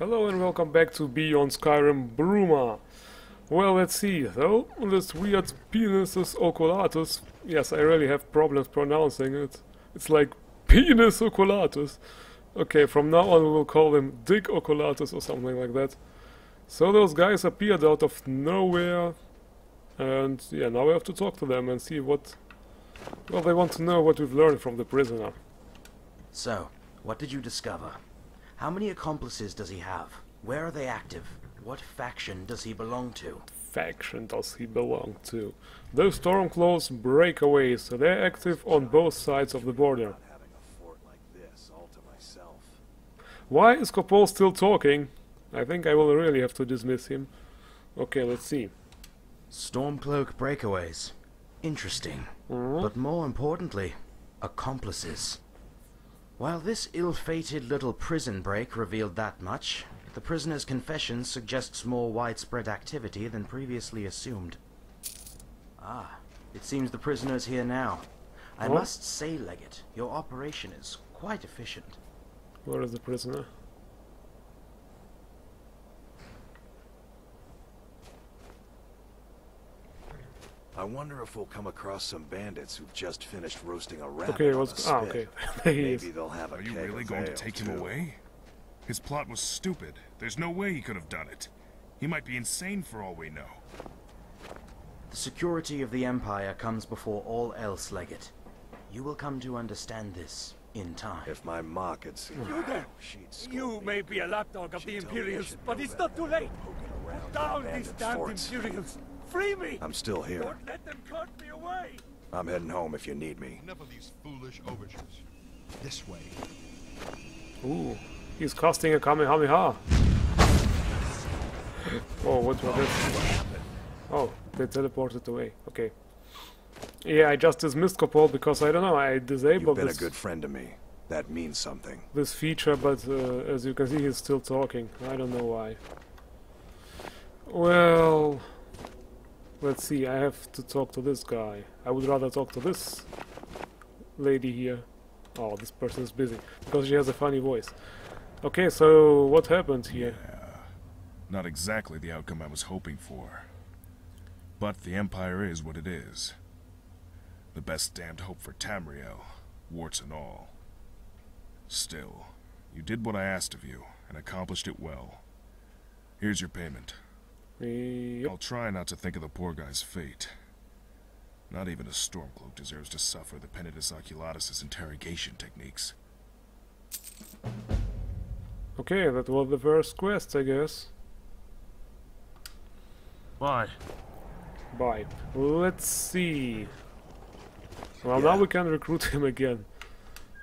Hello and welcome back to Beyond Skyrim Bruma. Well, let's see, though, this weird penisus oculatus, yes, I really have problems pronouncing it. It's like penis oculatus. Okay, from now on we will call him Dick Oculatus or something like that. So those guys appeared out of nowhere, and yeah, now we have to talk to them and see what... Well, they want to know what we've learned from the prisoner. So, what did you discover? How many accomplices does he have? Where are they active? What faction does he belong to? Faction does he belong to? Those Stormclaw's breakaways, they're active on both sides of the border. Why is Copol still talking? I think I will really have to dismiss him. Okay, let's see. Stormcloak breakaways. Interesting. But more importantly, accomplices. While this ill-fated little prison break revealed that much, the prisoner's confession suggests more widespread activity than previously assumed. Ah, it seems the prisoner's here now. I must say, Legate, your operation is quite efficient. Where is the prisoner? I wonder if we'll come across some bandits who've just finished roasting a rabbit. Okay, on a spit. okay. There he is. Maybe they'll have a Are you keg really of going to ale, take him too. away? His plot was stupid. There's no way he could have done it. He might be insane for all we know. The security of the Empire comes before all else, Legate. You will come to understand this in time. If my ma could see You there! she'd scold You me. may be a lapdog of the She'd tell me I Imperials, should but know it's better not too than late! poking around Put down abandoned these damned forts. Imperials! Free me! I'm still here. Don't let them cart me away! I'm heading home if you need me. Enough of these foolish overtures. This way. Ooh, he's casting a Kamehameha. Oh, what was that? Oh, they teleported away. Okay. Yeah, I just dismissed Copol because I don't know, I You've disabled been a this, good friend to me. That means something. this feature, but as you can see he's still talking. I don't know why. Well... Let's see, I have to talk to this guy. I would rather talk to this lady here. Oh, this person is busy, because she has a funny voice. Okay, so what happened here? Not exactly the outcome I was hoping for. But the Empire is what it is. The best damned hope for Tamriel, warts and all. Still, you did what I asked of you, and accomplished it well. Here's your payment. Yep. I'll try not to think of the poor guy's fate. Not even a Stormcloak deserves to suffer the Penitus Oculatus' interrogation techniques. Okay, that was the first quest, I guess. Bye. Bye. Let's see. Well, Yeah. now we can recruit him again.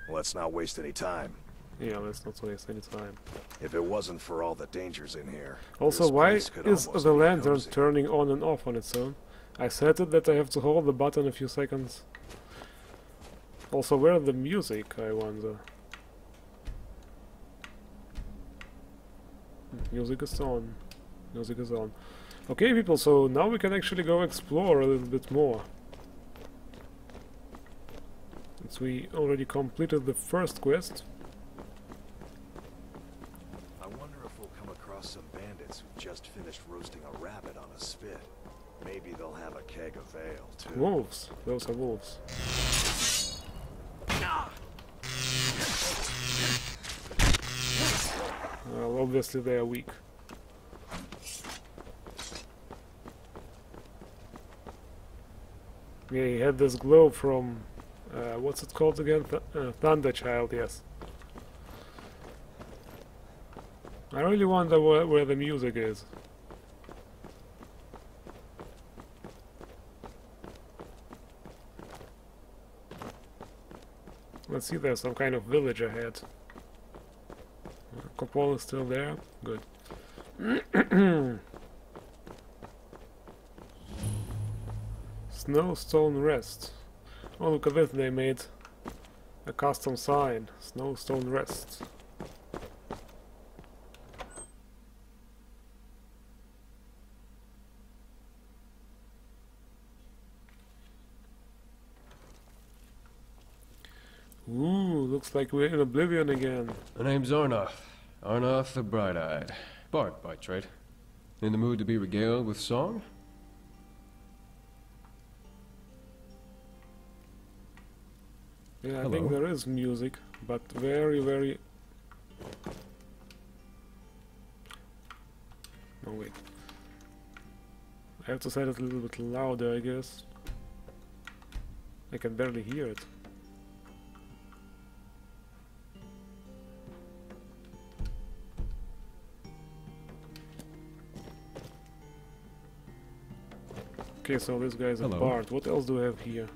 Let's not waste any time. Yeah, let's not waste any time. If it wasn't for all the dangers in here. Also, this why place could is almost the be lantern cozy. turning on and off on its own? I set it that I have to hold the button a few seconds. Also, where's the music, I wonder? Music is on. Music is on. Okay, people, so now we can actually go explore a little bit more. Since we already completed the first quest. I wonder if we'll come across some bandits who just finished roasting a rabbit on a spit. Maybe they'll have a keg of ale, too. Wolves. Those are wolves. Well, obviously they are weak. Yeah, he had this glow from... what's it called again? Thunderchild, yes. I really wonder where the music is. Let's see, there's some kind of village ahead. Copol is still there? Good. Snowstone Rest. Oh, look at this, they made a custom sign. Snowstone Rest. Ooh, looks like we're in Oblivion again. The name's Ornoth. Arnoth the Bright-Eyed. Bard by trade. In the mood to be regaled with song? Yeah, I Hello. think there is music, but very, very... No, wait. I have to say it a little bit louder, I guess. I can barely hear it. Okay, so this guy's a Hello. bard. What else do we have here?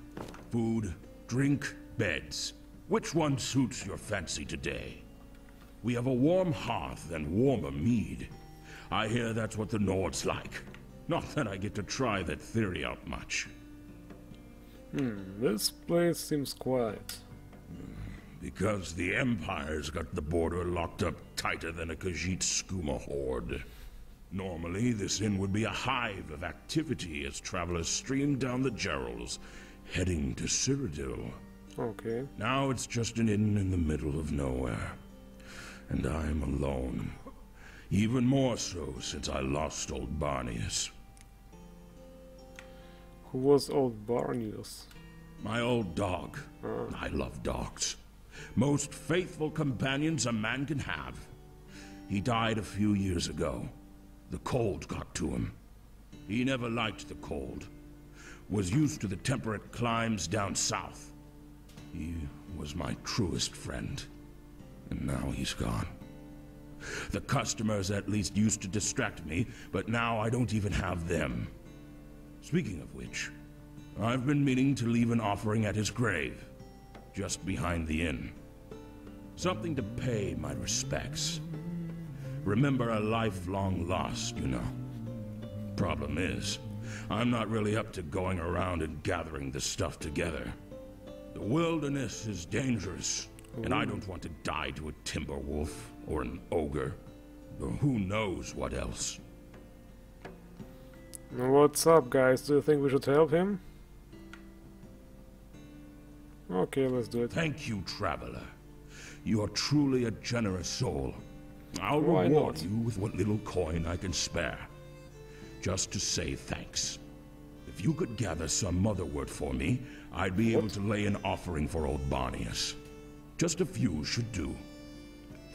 Food, drink, beds. Which one suits your fancy today? We have a warm hearth and warmer mead. I hear that's what the Nords like. Not that I get to try that theory out much. This place seems quiet. Because the Empire's got the border locked up tighter than a Khajiit skooma horde. Normally, this inn would be a hive of activity as travelers stream down the Gerals, heading to Cyrodiil. Okay. Now it's just an inn in the middle of nowhere. And I'm alone. Even more so since I lost old Barnius. Who was old Barnius? My old dog. I love dogs. Most faithful companions a man can have. He died a few years ago. The cold got to him. He never liked the cold. Was used to the temperate climes down south. He was my truest friend. And now he's gone. The customers at least used to distract me, but now I don't even have them. Speaking of which, I've been meaning to leave an offering at his grave, just behind the inn. Something to pay my respects. Remember a lifelong loss, you know. Problem is, I'm not really up to going around and gathering this stuff together. The wilderness is dangerous, and I don't want to die to a timber wolf or an ogre, or who knows what else. What's up, guys? Do you think we should help him? Okay, let's do it. Thank you, traveler. You are truly a generous soul. I'll Why reward not? you with what little coin I can spare. Just to say thanks. If you could gather some motherwort for me, I'd be able to lay an offering for old Barnius. Just a few should do.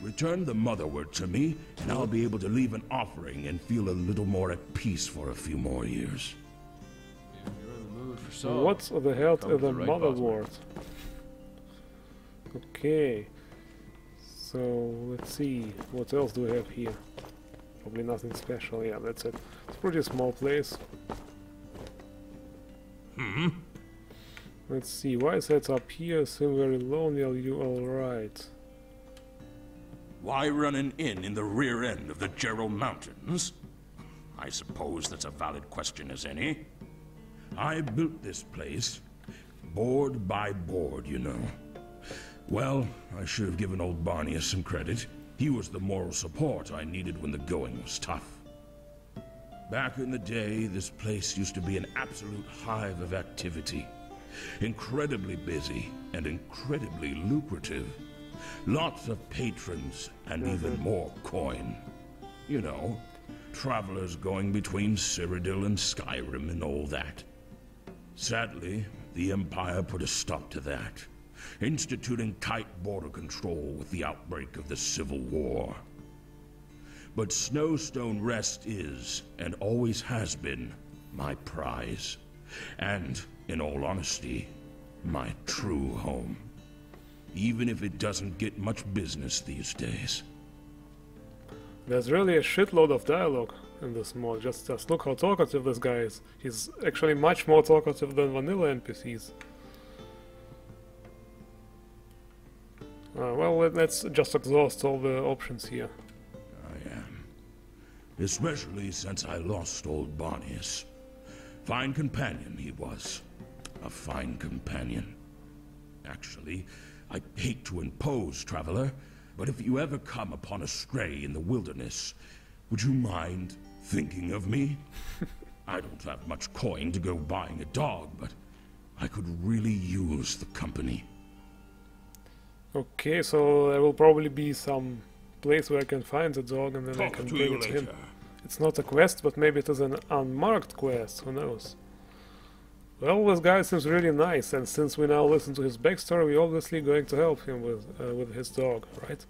Return the motherwort to me, and I'll be able to leave an offering and feel a little more at peace for a few more years. If you're in the mood for song. What the hell Come is to the the right boss motherword? Okay. So, let's see. What else do we have here? Probably nothing special. Yeah, that's it. It's a pretty small place. Let's see. Why is that up here? Seem very lonely. Are you alright? Why run an inn in the rear end of the Gerald Mountains? I suppose that's a valid question as any. I built this place, board by board, you know. Well, I should have given old Barnius some credit. He was the moral support I needed when the going was tough. Back in the day, this place used to be an absolute hive of activity. Incredibly busy and incredibly lucrative. Lots of patrons and even more coin. You know, travelers going between Cyrodiil and Skyrim and all that. Sadly, the Empire put a stop to that, instituting tight border control with the outbreak of the Civil War. But Snowstone Rest is, and always has been, my prize. And, in all honesty, my true home. Even if it doesn't get much business these days. There's really a shitload of dialogue in this mod. Just look how talkative this guy is. He's actually much more talkative than vanilla NPCs. Well, let's just exhaust all the options here. I am. Especially since I lost old Barnius. Fine companion he was. A fine companion. Actually, I hate to impose, traveler, but if you ever come upon a stray in the wilderness, would you mind thinking of me? I don't have much coin to go buying a dog, but I could really use the company. Okay, so there will probably be some place where I can find the dog and then I can Talk to bring you it to him. later. It's not a quest, but maybe it is an unmarked quest, who knows. Well, this guy seems really nice, and since we now listen to his backstory, we're obviously going to help him with his dog, right?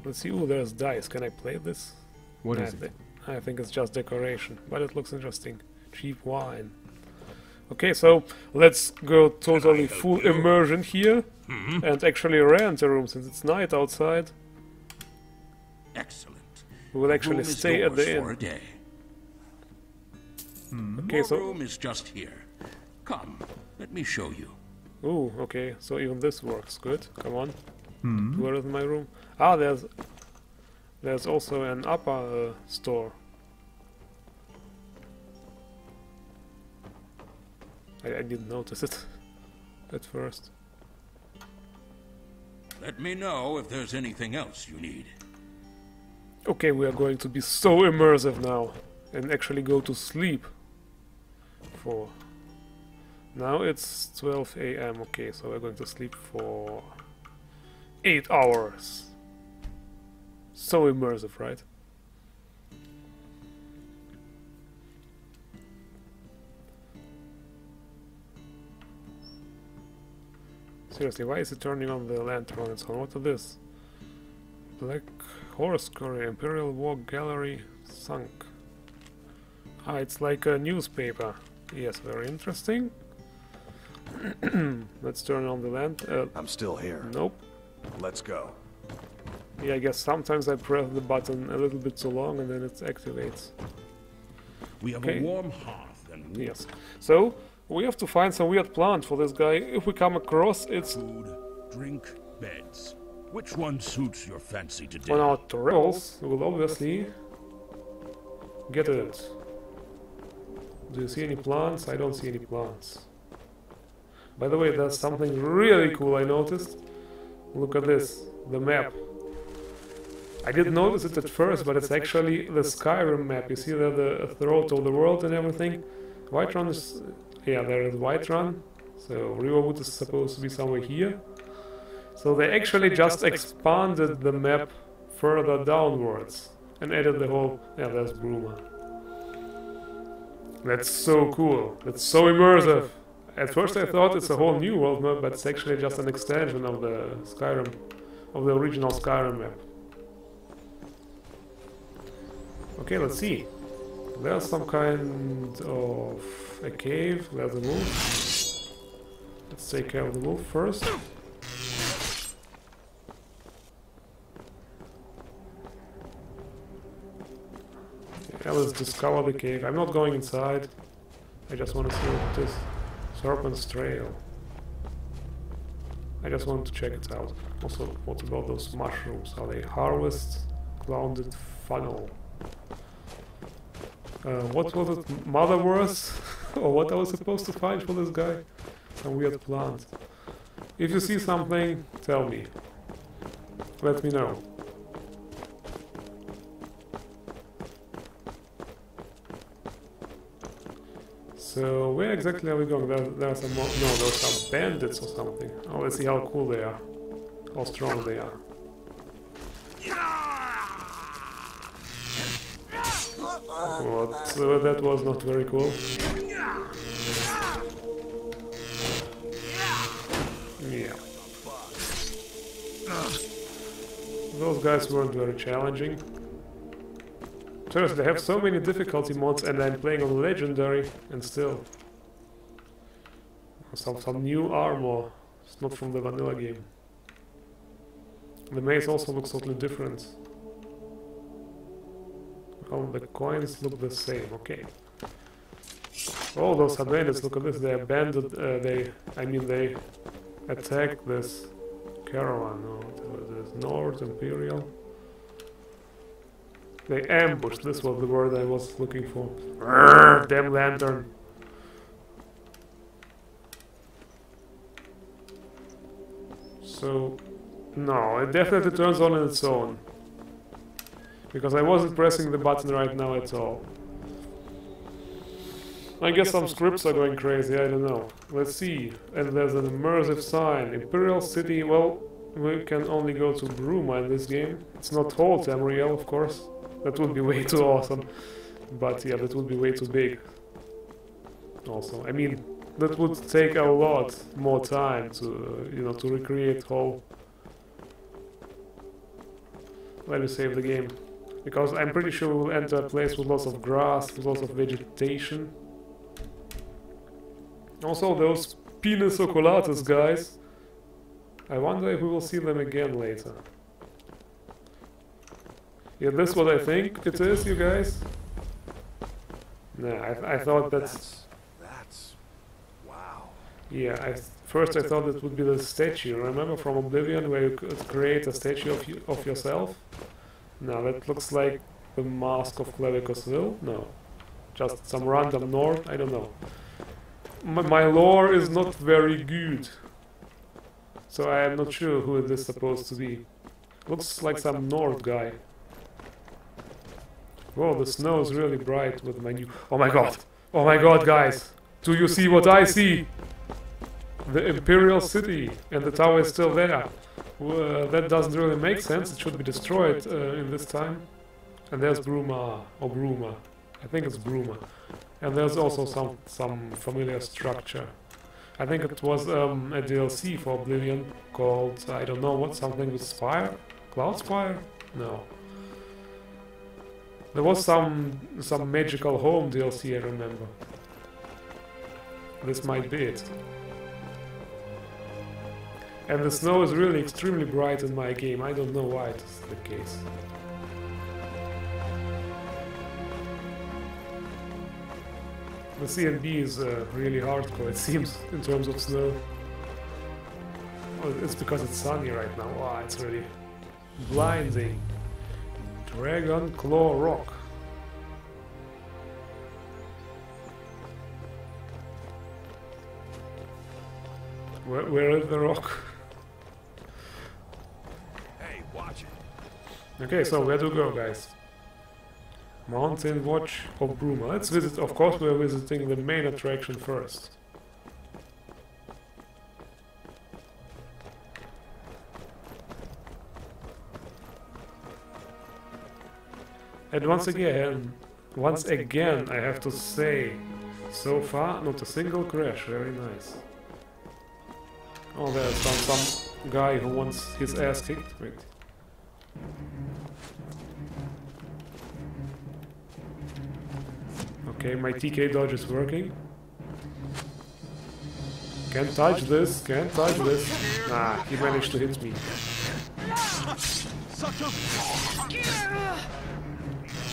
Let's see. Ooh, there's dice. Can I play this? What is it? I think it's just decoration, but it looks interesting. Cheap wine. Okay, so let's go totally full immersion here and actually rent a room since it's night outside. Excellent. We will actually Room is stay at the yours for a inn. day. Okay, Your so room is just here. Come, let me show you. ooh, okay, so even this works. Good. Come on. Where is my room? Ah, there's also an upper store. I didn't notice it at first. Let me know if there's anything else you need. Okay, we are going to be so immersive now and actually go to sleep. For now it's 12 AM. Okay, so we're going to sleep for 8 hours. So immersive, right? Seriously, why is it turning on the lantern on its own? What is this? Black Horse Curry, Imperial Walk Gallery, sunk. Ah, it's like a newspaper. Yes, very interesting. Let's turn on the lantern. I'm still here. Nope. Let's go. Yeah, I guess sometimes I press the button a little bit too long and then it activates. We have Okay. a warm hearth and Yes. So, we have to find some weird plant for this guy. If we come across it's food, drink, beds. Which one suits your fancy today? on our travels, we will obviously get it. Do you see any plants? I don't see any plants. By the way, there's something really cool I noticed. Look at this, the map. I didn't notice it at first, but it's actually the Skyrim map. You see there the throat of the world and everything. Whiterun is... yeah, there is Whiterun. So Riverwood is supposed to be somewhere here. So they actually just expanded the map further downwards and added the whole... yeah, there's Bruma. That's so cool. That's so immersive. At first I thought it's a whole new world map, but it's actually just an extension of the Skyrim, of the original Skyrim map. Okay, let's see. There's some kind of a cave. There's a wolf. Let's take care of the wolf first. Yeah, let's discover the cave. I'm not going inside. I just want to see what it is. Serpent's Trail. I just want to check it out. Also, what about those mushrooms? Are they harvest? Clouded funnel. What was it? Motherworth? Or what I was supposed to find for this guy? Some weird plant. If you see something, tell me. Let me know. So where exactly are we going? There's some more, no, there's some bandits or something. Oh, let's see how cool they are. How strong they are. What? That was not very cool. Yeah. Those guys weren't very challenging. Seriously, they have so many difficulty mods and I'm playing on Legendary and still. Some new armor. It's not from the vanilla game. The maze also looks totally different. Oh, the coins look the same, okay. Oh, those are bandits, look at this, they abandoned, they attacked this caravan, no, this North Imperial. They ambushed, this was the word I was looking for. Urgh, damn lantern. So, no, it definitely turns on its own. Because I wasn't pressing the button right now at all. I guess some scripts are going crazy, I don't know. Let's see. And there's an immersive sign. Imperial City, well, we can only go to Bruma in this game. It's not whole Tamriel, of course. That would be way too awesome. But yeah, that would be way too big. Also, I mean, that would take a lot more time to, you know, to recreate whole. Let me save the game. Because I'm pretty sure we'll enter a place with lots of grass, lots of vegetation. Also, those Pinus oculatus guys. I wonder if we will see them again later. Yeah, this is what I think it is, you guys. Nah, I thought that's... Wow. Yeah, first I thought it would be the statue. Remember from Oblivion where you could create a statue of yourself? No, that looks like the mask of Clevicus Will. No, just some random Nord. I don't know. My lore is not very good, so I am not sure who it is supposed to be. Looks like some Nord guy. Whoa, the snow is really bright with my new... Oh my god! Oh my god, guys! Do you see what I see? The Imperial City, and the tower is still there. That doesn't really make sense, it should be destroyed in this time. And there's Bruma, or Bruma. I think it's Bruma. And there's also some familiar structure. I think it was a DLC for Oblivion called, I don't know what, something with Spire? Cloud Spire? No. There was some magical home DLC, I remember. This might be it. And the snow is really extremely bright in my game. I don't know why it is the case. The CNB is really hardcore, it seems, in terms of snow. Oh, it's because it's sunny right now. Wow, it's really blinding. Dragon Claw Rock. Where is the rock? Hey, watch it. Okay, so where to go, guys? Mountain Watch of Bruma. Let's visit, of course we're visiting the main attraction first. And once again, I have to say, so far not a single crash, very nice. Oh, there's some guy who wants his ass kicked. Wait. Okay, my TK dodge is working. Can't touch this, can't touch this. Nah, he managed to hit me.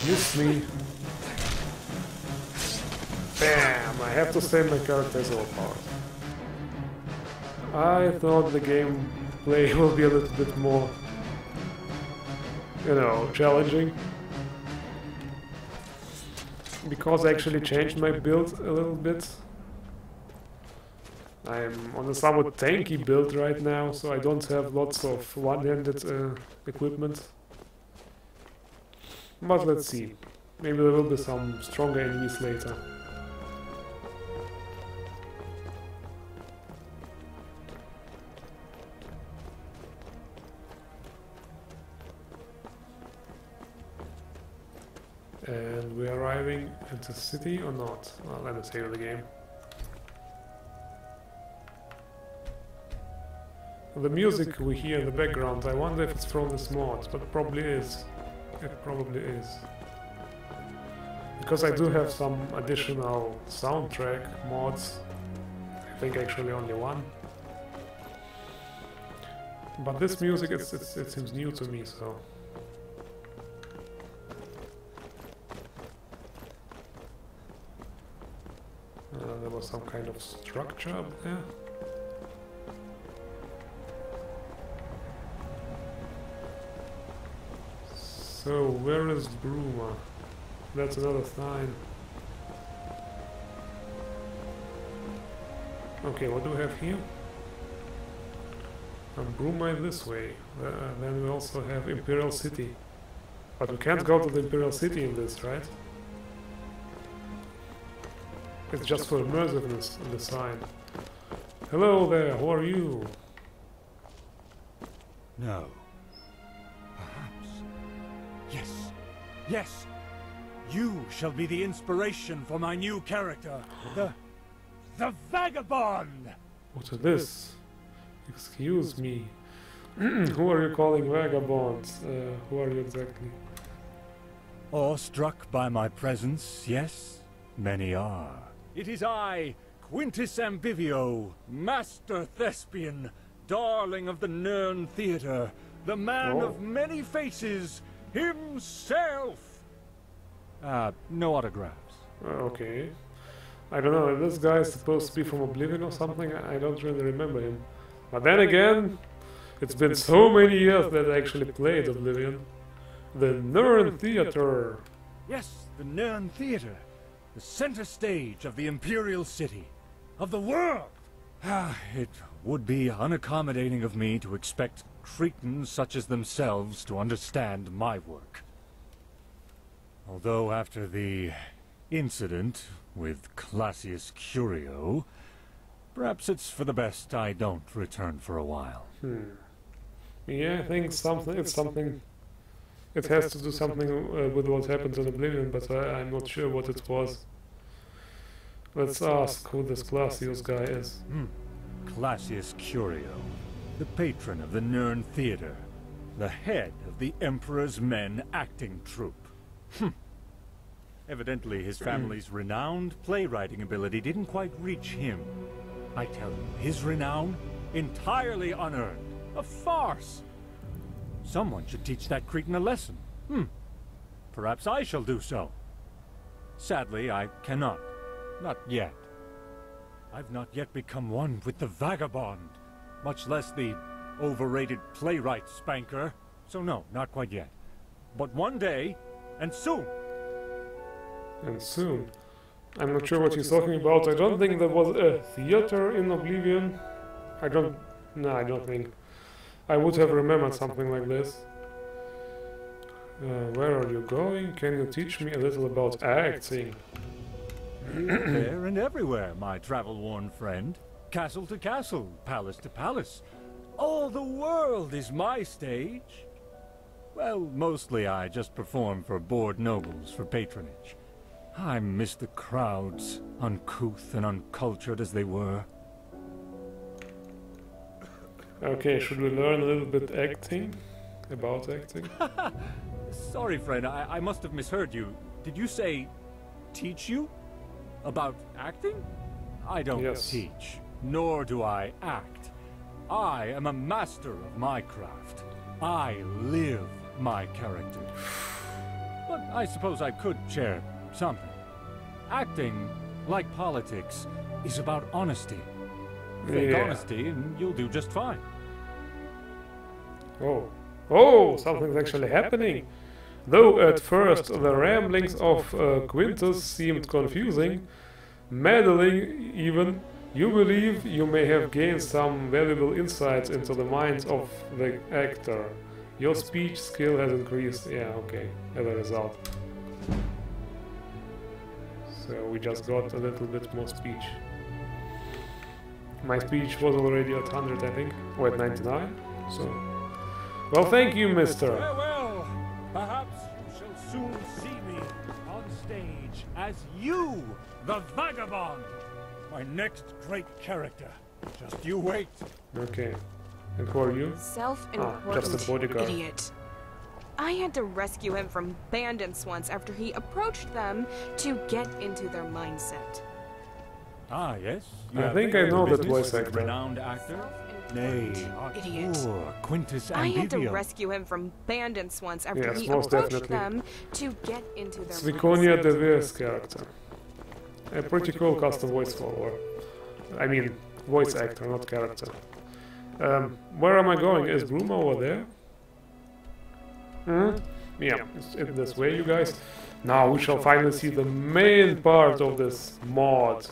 Missed me. Bam! I have to say my character is overpowered. I thought the gameplay will be a little bit more, you know, challenging. Because I actually changed my build a little bit. I'm on a somewhat tanky build right now, so I don't have lots of one-handed equipment. But let's see. Maybe there will be some stronger enemies later. And we're arriving at the city or not? Well, let me save the game. The music we hear in the background, I wonder if it's from this mod, but probably is. It probably is. Because I do have some additional soundtrack mods. I think actually only one. But this music, it seems new to me, so... there was some kind of structure up there. So, where is Bruma? That's another sign. Okay, what do we have here? Bruma is this way. Then we also have Imperial City. But we can't go to the Imperial City in this, right? It's just for immersiveness on the sign. Hello there, who are you? No. Perhaps. Yes. Yes! You shall be the inspiration for my new character. The Vagabond! What is this? Excuse me. Who are you calling vagabonds? Who are you exactly? Awestruck by my presence, yes? Many are. It is I, Quintus Ambivio, Master Thespian, darling of the Nern Theatre, the man of many faces, himself! No autographs. Okay. I don't know, this guy is supposed to be from Oblivion or something, I don't really remember him. But then again, it's been so many years that I actually played Oblivion. The Nern Theatre! Yes, the Nern Theatre. The center stage of the Imperial City. Of the world! It would be unaccommodating of me to expect Cretans such as themselves to understand my work. Although after the incident with Classius Curio, perhaps it's for the best I don't return for a while. Yeah, I think something. It has to do something with what happened in Oblivion, but I'm not sure what it was. Let's ask who this Classius guy is. Classius Curio, the patron of the Nern Theatre, the head of the Emperor's Men acting troupe. Evidently his family's renowned playwriting ability didn't quite reach him. I tell you, his renown, entirely unearned. A farce! Someone should teach that Cretan a lesson. Perhaps I shall do so. Sadly, I cannot. Not yet. I've not yet become one with the Vagabond, much less the overrated playwright spanker. So no, not quite yet. But one day, and soon. And soon. I'm not sure what he's talking about. I don't think there was a theater in Oblivion. I don't think. I would have remembered something like this. Where are you going? Can you teach me a little about acting? There and everywhere, my travel-worn friend. Castle to castle, palace to palace. All the world is my stage. Well, mostly I just perform for bored nobles for patronage. I miss the crowds, uncouth and uncultured as they were. Okay, should we learn a little bit acting? About acting? Sorry, friend, I must have misheard you. Did you say teach you? About acting? I don't teach, nor do I act. I am a master of my craft. I live my character. But I suppose I could share something. Acting, like politics, is about honesty. Fake honesty and you'll do just fine. Oh, something's actually happening. Though at first the ramblings of Quintus seemed confusing, meddling even, you believe you may have gained some valuable insights into the mind of the actor. Your speech skill has increased, as a result. So we just got a little bit more speech. My speech was already at 100, I think, or at 99, so... Well, thank you, mister! Farewell! Perhaps you shall soon see me on stage as you, the Vagabond! My next great character. Just you wait. Okay. And who are you? Self-important just a bodyguard. idiot. I had to rescue him from bandits once after he approached them to get into their mindset. Ah, yes. I think I know that voice actor. Renowned actor? Nay, Idiot. Quintus Ambivio. I had to rescue him from bandits once after he approached them to get into their Sviconia mindset. De Veer's character. A pretty cool custom voice follower. I mean, voice actor, not character. Where am I going? Is Bruma over there? Yeah, it's this way, you guys. Now we shall finally see the main part of this mod.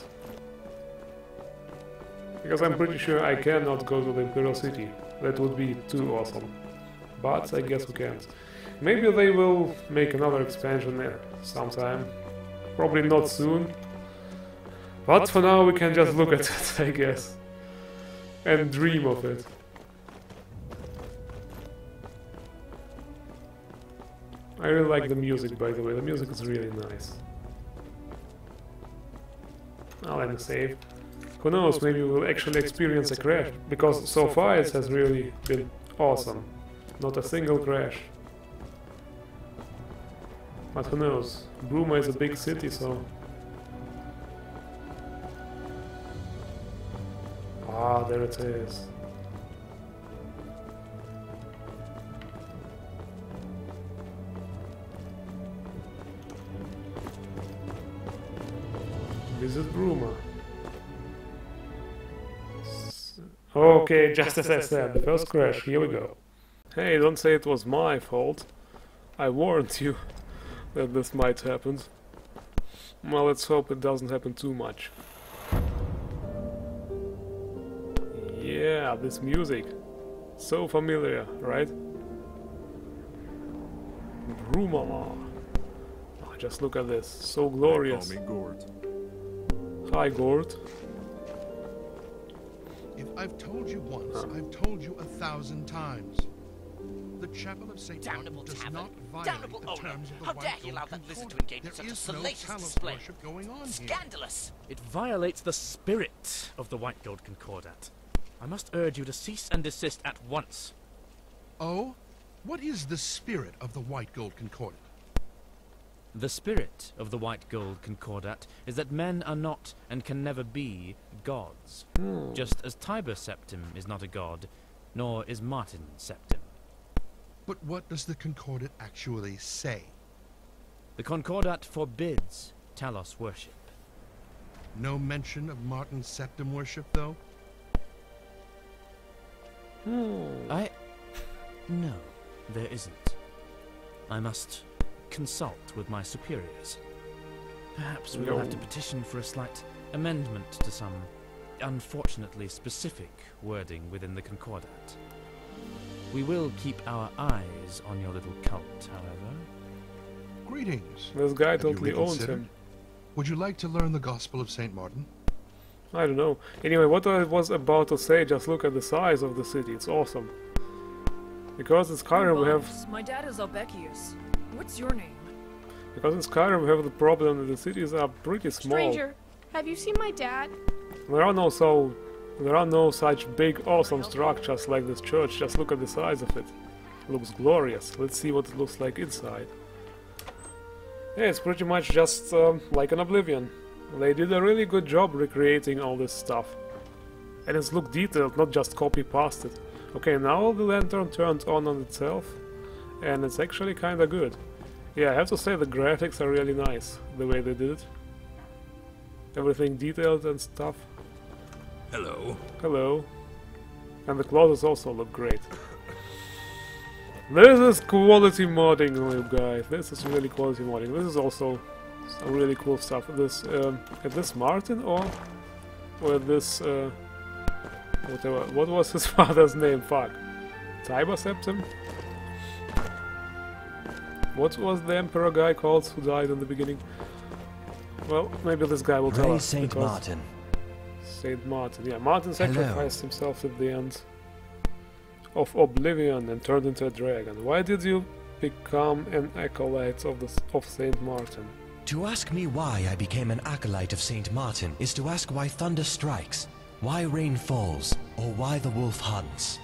Because I'm pretty sure I cannot go to the Imperial City. That would be too awesome. But I guess we can't. Maybe they will make another expansion there sometime. Probably not soon. But for now we can just look at it, I guess. And dream of it. I really like the music, by the way. The music is really nice. Now let me save. Who knows, maybe we'll actually experience a crash, because so far it has really been awesome. Not a single crash. But who knows? Bruma is a big city, so... Ah, there it is. Visit Bruma. Okay, just as I said, the first crash, here we go. Hey, don't say it was my fault. I warned you that this might happen. Well, let's hope it doesn't happen too much. Yeah, this music. So familiar, right? Bruma. Oh, just look at this. So glorious. They call me Gord. Hi, Gord. If I've told you once, I've told you 1,000 times. The Chapel of St. Martin does not violate the terms of the How dare White you allow Gold that visitor to Concordance. engage in such a There is no salacious chalice display? worship going on here. Scandalous! It violates the spirit of the White Gold Concordat. I must urge you to cease and desist at once. Oh? What is the spirit of the White Gold Concordant? The spirit of the White Gold Concordat is that men are not and can never be gods. Just as Tiber Septim is not a god, nor is Martin Septim. But what does the Concordat actually say? The Concordat forbids Talos worship. No mention of Martin Septim worship, though? No, there isn't. I must consult with my superiors. Perhaps we'll have to petition for a slight amendment to some unfortunately specific wording within the Concordat. We will keep our eyes on your little cult, however. Greetings. This guy Have you totally owns reconsidered? him. Would you like to learn the Gospel of St. Martin? I don't know. Anyway, what I was about to say, just look at the size of the city. It's awesome. Because in Skyrim we have... My dad is Albekius. What's your name? Because in Skyrim we have the problem that the cities are pretty small. Stranger, have you seen my dad? There are no such big awesome structures like this church. Just look at the size of it. Looks glorious. Let's see what it looks like inside. Yeah, it's pretty much just like an Oblivion. They did a really good job recreating all this stuff. And it's looked detailed, not just copy-pasted. Okay, now the lantern turned on itself, and it's actually kinda good. Yeah, I have to say the graphics are really nice, the way they did it. Everything detailed and stuff. Hello. Hello. And the clothes also look great. This is quality modding, you guys. This is really quality modding. This is also some really cool stuff. This, is this Martin or this, whatever. What was his father's name? Fuck. Tiber Septim? What was the Emperor guy called who died in the beginning? Well, maybe this guy will tell us. Saint Martin. Saint Martin, yeah. Martin sacrificed himself at the end of Oblivion and turned into a dragon. Why did you become an acolyte of Saint Martin? To ask me why I became an acolyte of Saint Martin is to ask why thunder strikes, why rain falls, or why the wolf hunts.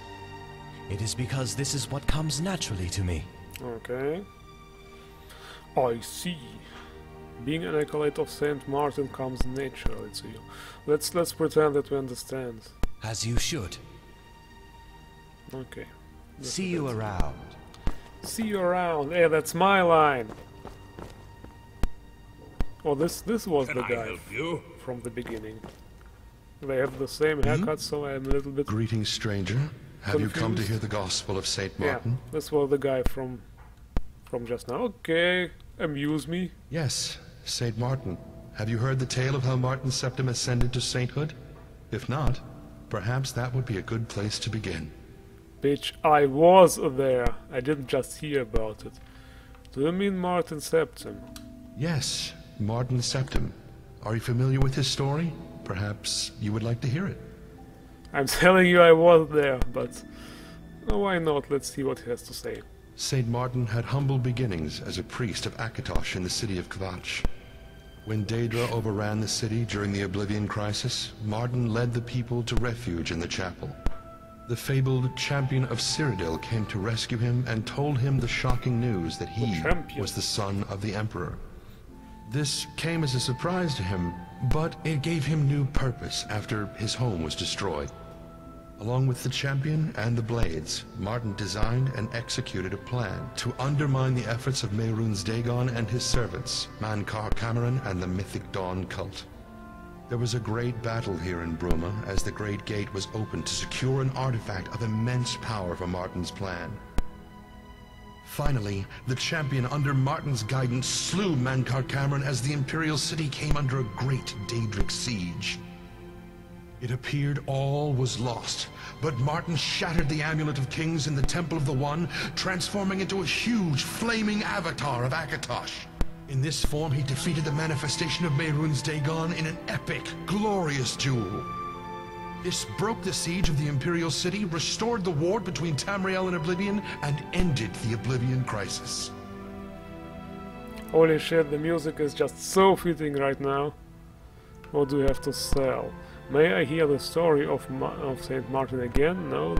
It is because this is what comes naturally to me. Okay. I see. Being an acolyte of Saint Martin comes naturally to you. Let's pretend that we understand. As you should. Okay. See you around. See you around. Hey, that's my line. Oh, this was the guy from the beginning. They have the same haircut, so I'm a little bit. Greetings, stranger. Have you come to confused. hear the Gospel of St. Martin? Yeah, this was the guy from just now. Okay, amuse me. Yes, St. Martin. Have you heard the tale of how Martin Septim ascended to sainthood? If not, perhaps that would be a good place to begin. Bitch, I was there. I didn't just hear about it. Do you mean Martin Septim? Yes, Martin Septim. Are you familiar with his story? Perhaps you would like to hear it. I'm telling you I was there, but why not? Let's see what he has to say. Saint Martin had humble beginnings as a priest of Akatosh in the city of Kvatch. When Daedra overran the city during the Oblivion crisis, Martin led the people to refuge in the chapel. The fabled champion of Cyrodiil came to rescue him and told him the shocking news that he was the son of the Emperor. This came as a surprise to him, but it gave him new purpose after his home was destroyed. Along with the champion and the blades, Martin designed and executed a plan to undermine the efforts of Mehrunes Dagon and his servants, Mankar Cameron and the Mythic Dawn cult. There was a great battle here in Bruma as the Great Gate was opened to secure an artifact of immense power for Martin's plan. Finally, the champion under Martin's guidance slew Mankar Cameron as the Imperial City came under a great Daedric siege. It appeared all was lost, but Martin shattered the Amulet of Kings in the Temple of the One, transforming into a huge, flaming avatar of Akatosh. In this form, he defeated the manifestation of Mehrunes Dagon in an epic, glorious duel. This broke the siege of the Imperial City, restored the war between Tamriel and Oblivion, and ended the Oblivion crisis. Holy shit, the music is just so fitting right now. What do we have to sell? May I hear the story of Saint Martin again? No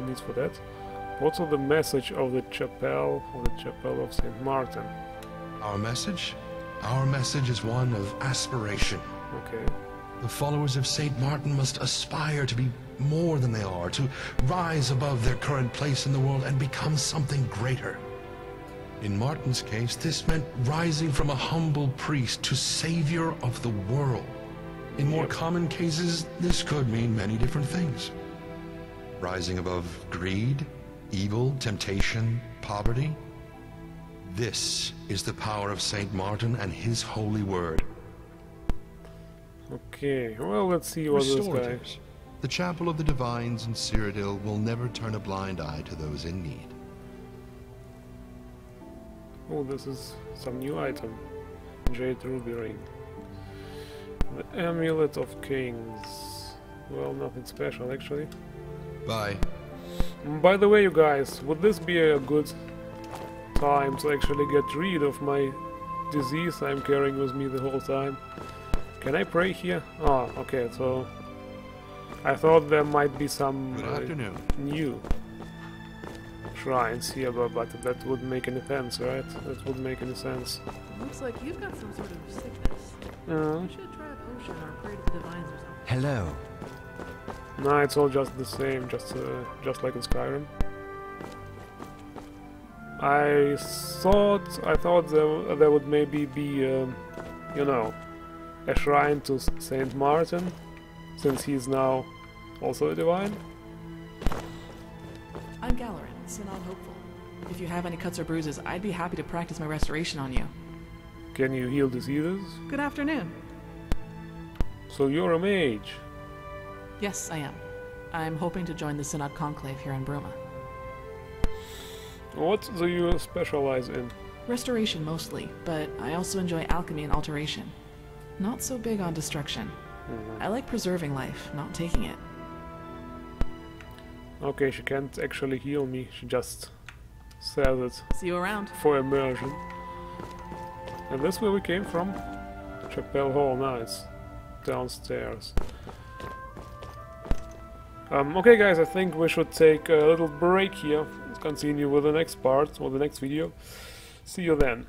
need for that. What's the message of the chapel of Saint Martin? Our message? Our message is one of aspiration. Okay. The followers of Saint Martin must aspire to be more than they are, to rise above their current place in the world and become something greater. In Martin's case, this meant rising from a humble priest to savior of the world. In more common cases, this could mean many different things. Rising above greed, evil, temptation, poverty. This is the power of Saint Martin and his holy word. Okay, well, let's see what this guy... The Chapel of the Divines in Cyrodiil will never turn a blind eye to those in need. Oh, this is some new item. Jade Ruby Ring. The Amulet of Kings. Well, nothing special, actually. Bye. By the way, you guys, would this be a good time to actually get rid of my disease I'm carrying with me the whole time? Can I pray here? Ah, okay, so... I thought there might be some new shrines here, but that wouldn't make any sense, right? That wouldn't make any sense. Looks like you've got some sort of sickness. You should try a potion or pray to the divines or something. Hello. Nah, it's all just the same, just like in Skyrim. I thought there would maybe be, you know, a shrine to Saint Martin, since he's now also a divine. I'm Galerin, Synod Hopeful. If you have any cuts or bruises, I'd be happy to practice my restoration on you. Can you heal diseases? Good afternoon. So you're a mage? Yes, I am. I'm hoping to join the Synod Conclave here in Bruma. What do you specialize in? Restoration mostly, but I also enjoy alchemy and alteration. Not so big on destruction. I like preserving life, not taking it. Okay, she can't actually heal me, she just says it. See you around. For immersion. And this where we came from? Chapel Hall, nice. Downstairs. Okay guys, I think we should take a little break here. Let's continue with the next part, or the next video. See you then.